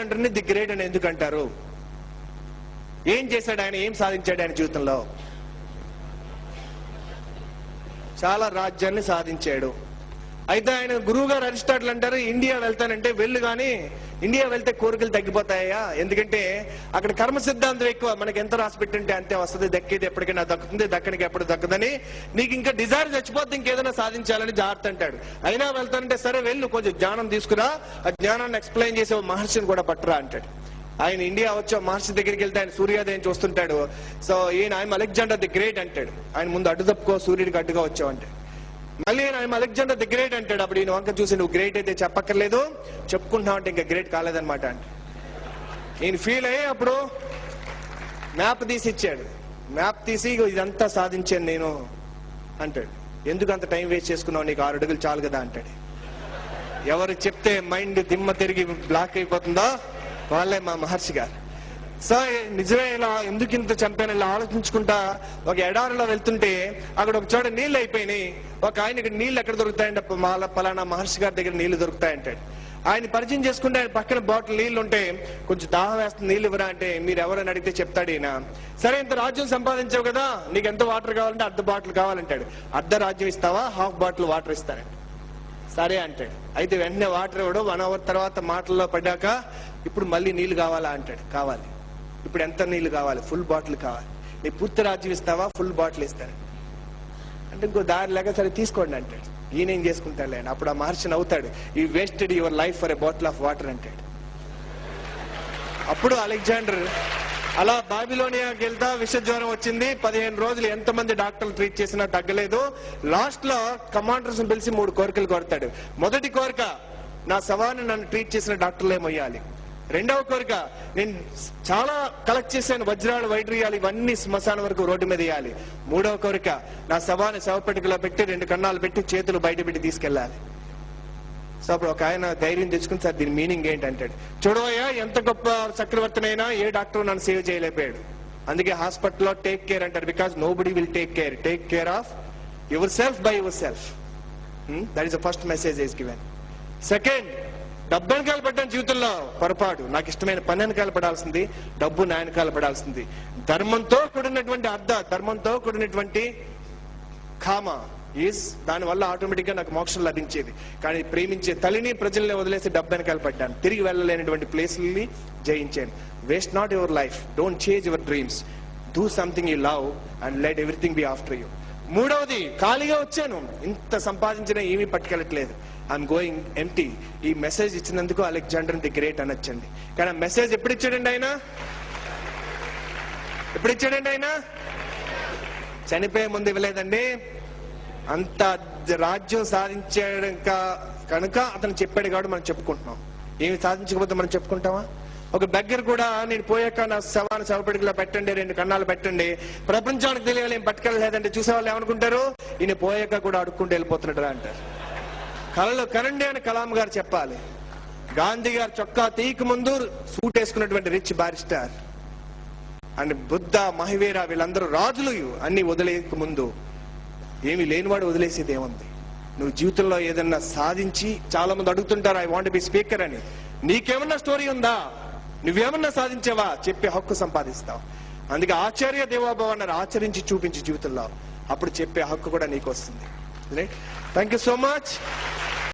అలెగ్జాండర్ని the great అని ఎందుకు అంటారు? ఏం చేశాడు ఆయన? ఏం సాధించాడు ఆయన జీవితంలో? చాలా రాజ్యాన్ని సాధించాడు. అయితే ఆయన గురువు గారు అరిస్టాటిల్ అంటారు, ఇండియా వెళ్తానంటే వెళ్ళు, కానీ ఇండియా వెళ్తే కోరికలు తగ్గిపోతాయా? ఎందుకంటే అక్కడ కర్మ సిద్ధాంతం ఎక్కువ. మనకి ఎంత రాసి పెట్టింటే అంతే వస్తుంది, దక్కేది ఎప్పటికైనా దక్కుతుంది, దక్కనికి ఎప్పుడు దక్కదని. నీకు ఇంకా డిజైర్ చచ్చిపోతే ఇంకేదైనా సాధించాలని జాగ్రత్త అంటాడు. అయినా వెళ్తానంటే సరే వెళ్ళు, కొంచెం జ్ఞానం తీసుకురా, ఆ జ్ఞానాన్ని ఎక్స్ప్లెయిన్ చేసే మహర్షిని కూడా పట్టురా అంటాడు. ఆయన ఇండియా వచ్చి మహర్షి దగ్గరికి వెళ్తే ఆయన సూర్యోదయం చూస్తుంటాడు. సో ఈయన ఆయన అలెగ్జాండర్ ది గ్రేట్ అంటాడు. ఆయన ముందు అడ్డు తప్పుకో, సూర్యుడికి అడ్డుగా వచ్చావంటే. మళ్ళీ ఆయన అలెగ్జాండర్ ది గ్రేట్ అంటాడు. అప్పుడు ఈయన వంక చూసి, నువ్వు గ్రేట్ అయితే చెప్పక్కర్లేదు, చెప్పుకుంటున్నావు అంటే ఇంకా గ్రేట్ కాలేదనమాట అంటే. ఈయన ఫీల్ అయ్యి అప్పుడు మ్యాప్ తీసి ఇచ్చాడు. మ్యాప్ తీసి ఇదంతా సాధించాను నేను అంటాడు. ఎందుకు అంత టైం వేస్ట్ చేసుకున్నావు, నీకు 6 అడుగులు చాలు కదా అంటాడు. ఎవరు చెప్తే మైండ్ దిమ్మ తిరిగి బ్లాక్ అయిపోతుందో వాళ్ళే మా మహర్షి గారు. సో నిజమే, ఇలా ఎందుకు ఇంత చంపాను ఇలా ఆలోచించుకుంటా ఒక ఎడారిలో వెళ్తుంటే అక్కడ ఒక చోట నీళ్ళు అయిపోయినాయి. ఒక ఆయనకి నీళ్ళు ఎక్కడ దొరుకుతాయంటే పలానా మహర్షి గారి దగ్గర నీళ్లు దొరుకుతాయంటాడు. ఆయన పరిచయం చేసుకుంటే ఆయన పక్కన బాటిల్ నీళ్లు ఉంటే, కొంచెం దాహం వేస్తుంది నీళ్ళు ఇవ్వరా అంటే, మీరు ఎవరైనా అడిగితే చెప్తాడు ఈయన. సరే ఇంత రాజ్యం సంపాదించావు కదా, నీకు ఎంత వాటర్ కావాలంటే అర్ధ బాటిల్ కావాలంటాడు. అర్ధ రాజ్యం ఇస్తావా, హాఫ్ బాటిల్ వాటర్ ఇస్తానండి. సరే అంటాడు. అయితే వెంటనే వాటర్ ఇవ్వడు. 1 అవర్ తర్వాత మాటల్లో పడ్డాక, ఇప్పుడు మళ్ళీ నీళ్లు కావాలా అంటాడు. కావాలి. ఇప్పుడు ఎంత నీళ్లు కావాలి? ఫుల్ బాటిల్ కావాలి. నీ పూర్తి రాజ్యం ఇస్తావా, ఫుల్ బాటిల్ ఇస్తాను అంటే, ఇంకో దారి లేక సరే తీసుకోండి అంటాడు. ఈయనేం చేసుకుంటాడు ఆయన. అప్పుడు ఆ మహర్షి నవ్వుతాడు, you wasted your life for a bottle of water అంటాడు. అప్పుడు అలెగ్జాండర్ అలా బాబిలోనియాకి వెళ్తా విషజ్వరం వచ్చింది. 15 రోజులు ఎంతమంది డాక్టర్లు ట్రీట్ చేసినా తగ్గలేదు. లాస్ట్ లో కమాండర్స్ పిలిచి 3 కోరికలు కోరుతాడు. మొదటి కోరిక, నా శవాన్ని నన్ను ట్రీట్ చేసిన డాక్టర్లే మొయ్యాలి. రెండవ కోరిక, నేను చాలా కలెక్ట్ చేశాను వజ్రాలు, వైడ్రియాలు, ఇవన్నీ శ్మశానం వరకు రోడ్డు మీద వేయాలి. మూడవ కోరిక, నా శవాన్ని శవపెట్టుకలో పెట్టి 2 కన్నాలు పెట్టి చేతులు బయట పెట్టి తీసుకెళ్లాలి. సో అప్పుడు ఒక ఆయన ధైర్యం తెచ్చుకుని, సార్ దీని మీనింగ్ ఏంటి అంటాడు. చూడవయ్యా, ఎంత గొప్ప చక్రవర్తినైనా ఏ డాక్టర్ నన్ను సేవ్ చేయలేకపోయాడు. అందుకే హాస్పిటల్లో టేక్ కేర్ అంటారు. Because nobody will take care of your self by your self. That is the first message is given. Second, డబ్బు వెనకాల పడ్డాను జీవితంలో పొరపాటు. నాకు ఇష్టమైన పని వెనకాల పడాల్సింది, డబ్బు నా వెనకాల పడాల్సింది. ధర్మంతో కూడినటువంటి ధర్మంతో కూడినటువంటి కామ ఈజ్, దానివల్ల ఆటోమేటిక్ గా నాకు మోక్షం లభించేది. కానీ ప్రేమించే తల్లిని ప్రజల్ని వదిలేసి డబ్బు వెనకాల పడ్డాను. తిరిగి వెళ్ళలేనటువంటి ప్లేస్లని జయించాను. Waste not your life, don't change your dreams, do something you love and let everything be after you. మూడవది, ఖాళీగా వచ్చాను, ఇంత సంపాదించినా ఏమీ పట్టుకెళ్ళట్లేదు, ఐఎమ్ గోయింగ్ ఎంప్టీ. ఈ మెసేజ్ ఇచ్చినందుకు అలెగ్జాండర్ ది గ్రేట్ అనొచ్చండి. కానీ ఆ మెసేజ్ ఎప్పుడు ఇచ్చాడండి ఆయన? ఎప్పుడు ఇచ్చాడండి ఆయన? చనిపోయే ముందు ఇవ్వలేదండి. అంత రాజ్యం సాధించాడు కనుక అతను చెప్పాడు కాబట్టి మనం చెప్పుకుంటున్నాం. ఏమి సాధించకపోతే మనం చెప్పుకుంటామా? ఒక బెగ్గర్ కూడా, నేను పోయాక నా శవాన్ని శవపెడుగులో పెట్టండి, 2 కన్నాలు పెట్టండి, ప్రపంచానికి తెలియాలి, ఏం పట్టుకెళ్ళలేదంటే చూసేవాళ్ళు ఏమనుకుంటారు, ఈయన పోయాక కూడా అడుక్కుంటూ వెళ్ళిపోతున్నాడు అంటారు. కళలు కనండి అని కలాం గారు చెప్పాలి. గాంధీ గారు చొక్కా తీయక ముందు సూట్ వేసుకున్నటువంటి రిచ్ బారిస్టర్ అండ్ బుద్ధ, మహివీర, వీళ్ళందరూ రాజులు అన్ని వదిలేక ముందు ఏమి లేనివాడు వదిలేసేది ఏముంది? నువ్వు జీవితంలో ఏదన్నా సాధించి, చాలా మంది అడుగుతుంటారు ఐ వాంట్ బి స్పీకర్ అని. నీకేమన్నా స్టోరీ ఉందా? నువ్వేమన్నా సాధించావా? చెప్పే హక్కు సంపాదిస్తావు. అందుకే ఆచార్య దేవోభవ అన్నారు, ఆచరించి చూపించి జీవితంలో, అప్పుడు చెప్పే హక్కు కూడా నీకు వస్తుంది. Thank you so much.